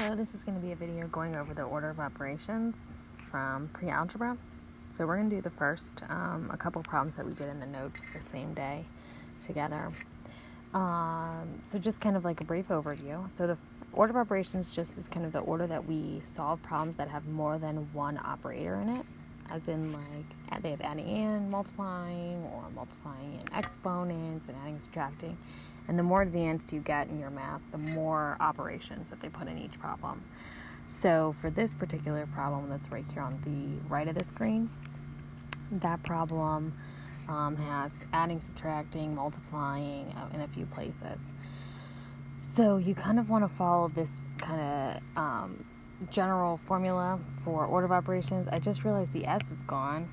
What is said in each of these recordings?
Hello, this is going to be a video going over the order of operations from pre-algebra. So we're going to do the first, a couple problems that we did in the notes the same day together. So just kind of like a brief overview. So the order of operations just is kind of the order that we solve problems that have more than one operator in it, as in like they have adding and multiplying, or multiplying and exponents, and adding and subtracting. And the more advanced you get in your math, the more operations that they put in each problem. So for this particular problem that's right here on the right of the screen, that problem has adding, subtracting, multiplying in a few places. So you kind of want to follow this kind of general formula for order of operations. I just realized the S is gone.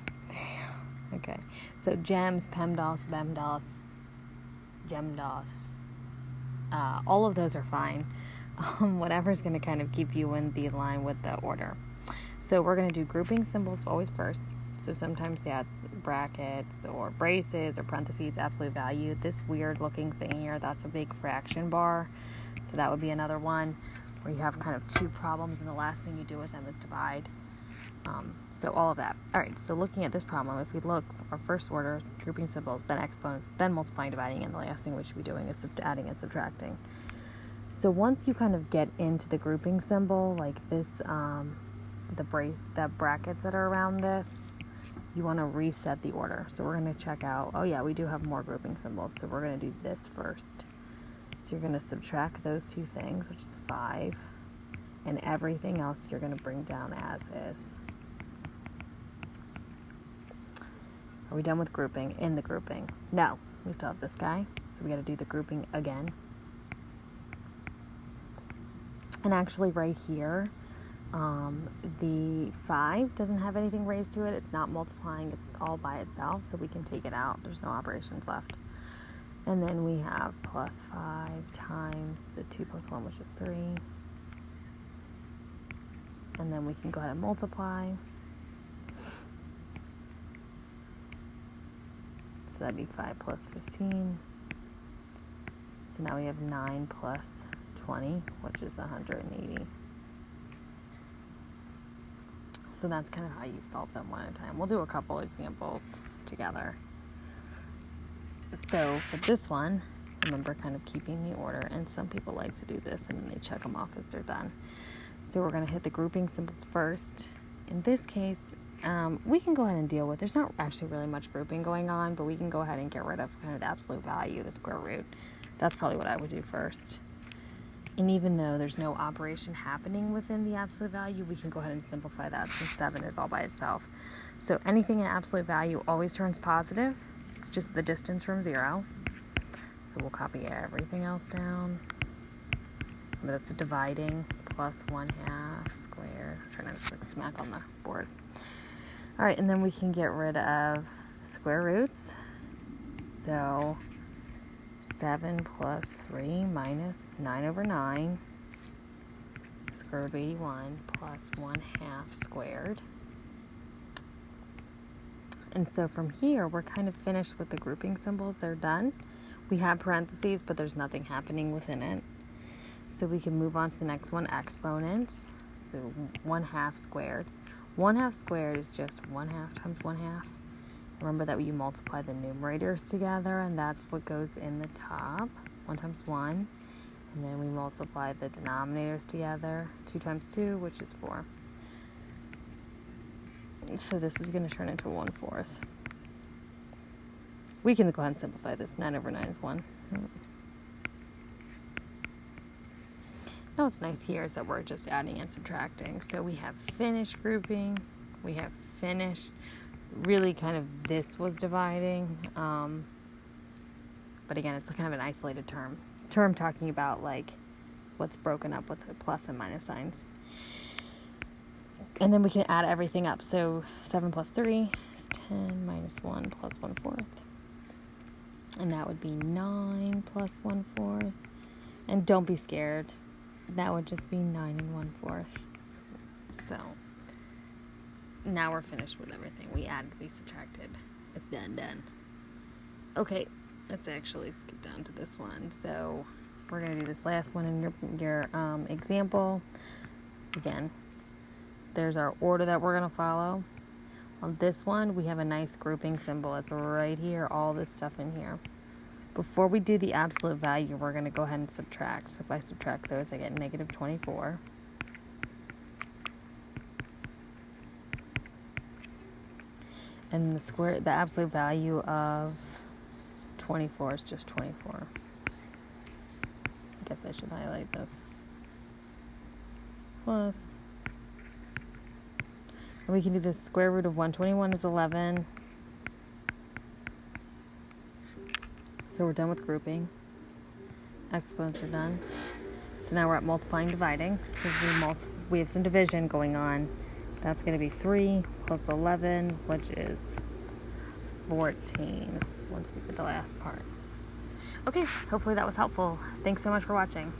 Okay, so GEMS, PEMDAS, BEMDAS, GEMDAS, all of those are fine. Whatever's going to kind of keep you in the line with the order. So we're going to do grouping symbols always first. So sometimes that's brackets or braces or parentheses, absolute value. This weird looking thing here, that's a big fraction bar. So that would be another one where you have kind of two problems and the last thing you do with them is divide. So all of that. All right, so looking at this problem, if we look, our first order, grouping symbols, then exponents, then multiplying, dividing, and the last thing we should be doing is adding and subtracting. So once you kind of get into the grouping symbol, like this, the brackets that are around this, you want to reset the order. So we're going to check out, oh yeah, we do have more grouping symbols, so we're going to do this first. So you're going to subtract those two things, which is 5, and everything else you're going to bring down as is. Are we done with grouping? In the grouping? No, we still have this guy, so we got to do the grouping again. And actually right here, the 5 doesn't have anything raised to it. It's not multiplying. It's all by itself, so we can take it out. There's no operations left. And then we have plus 5 times the 2 plus 1, which is 3. And then we can go ahead and multiply. So that'd be 5 plus 15. So now we have 9 plus 20, which is 180. So that's kind of how you solve them one at a time. We'll do a couple examples together. So for this one, remember kind of keeping the order, and some people like to do this and then they check them off as they're done. So we're going to hit the grouping symbols first. In this case, we can go ahead and deal with, there's not actually really much grouping going on, but we can go ahead and get rid of kind of the absolute value, the square root. That's probably what I would do first. And even though there's no operation happening within the absolute value, we can go ahead and simplify that since 7 is all by itself. So anything in absolute value always turns positive. It's just the distance from 0. So we'll copy everything else down. But that's a dividing, plus 1/2 squared. I'm trying to just like smack on the board. All right, and then we can get rid of square roots. So 7 plus 3 minus 9 over 9, square root of 81, plus 1/2 squared. And so from here, we're kind of finished with the grouping symbols. They're done. We have parentheses, but there's nothing happening within it. So we can move on to the next one, exponents. So 1/2 squared. 1/2 squared is just 1/2 times 1/2. Remember that you multiply the numerators together, and that's what goes in the top. 1 times 1. And then we multiply the denominators together. 2 times 2, which is 4. So this is going to turn into 1/4. We can go ahead and simplify this. 9 over 9 is 1. Now what's nice here is that we're just adding and subtracting. So we have finished grouping. We have finished. Really kind of this was dividing. But again, it's kind of an isolated term talking about like what's broken up with the plus and minus signs. And then we can add everything up. So 7 plus 3 is 10 minus 1 plus 1/4. And that would be 9 plus 1/4. And don't be scared. That would just be 9 and 1/4. So now we're finished with everything. We added, we subtracted. It's done. Okay, let's actually skip down to this one. So we're going to do this last one in your example. again, there's our order that we're going to follow. On this one, we have a nice grouping symbol. It's right here, all this stuff in here. Before we do the absolute value, we're going to go ahead and subtract. So if I subtract those, I get negative 24. And the absolute value of 24 is just 24. I guess I should highlight this. Plus, and we can do the square root of 121 is 11. So we're done with grouping. Exponents are done. So now we're at multiplying, dividing. So we have some division going on. That's going to be 3 plus 11, which is 14, once we get the last part. Okay, hopefully that was helpful. Thanks so much for watching.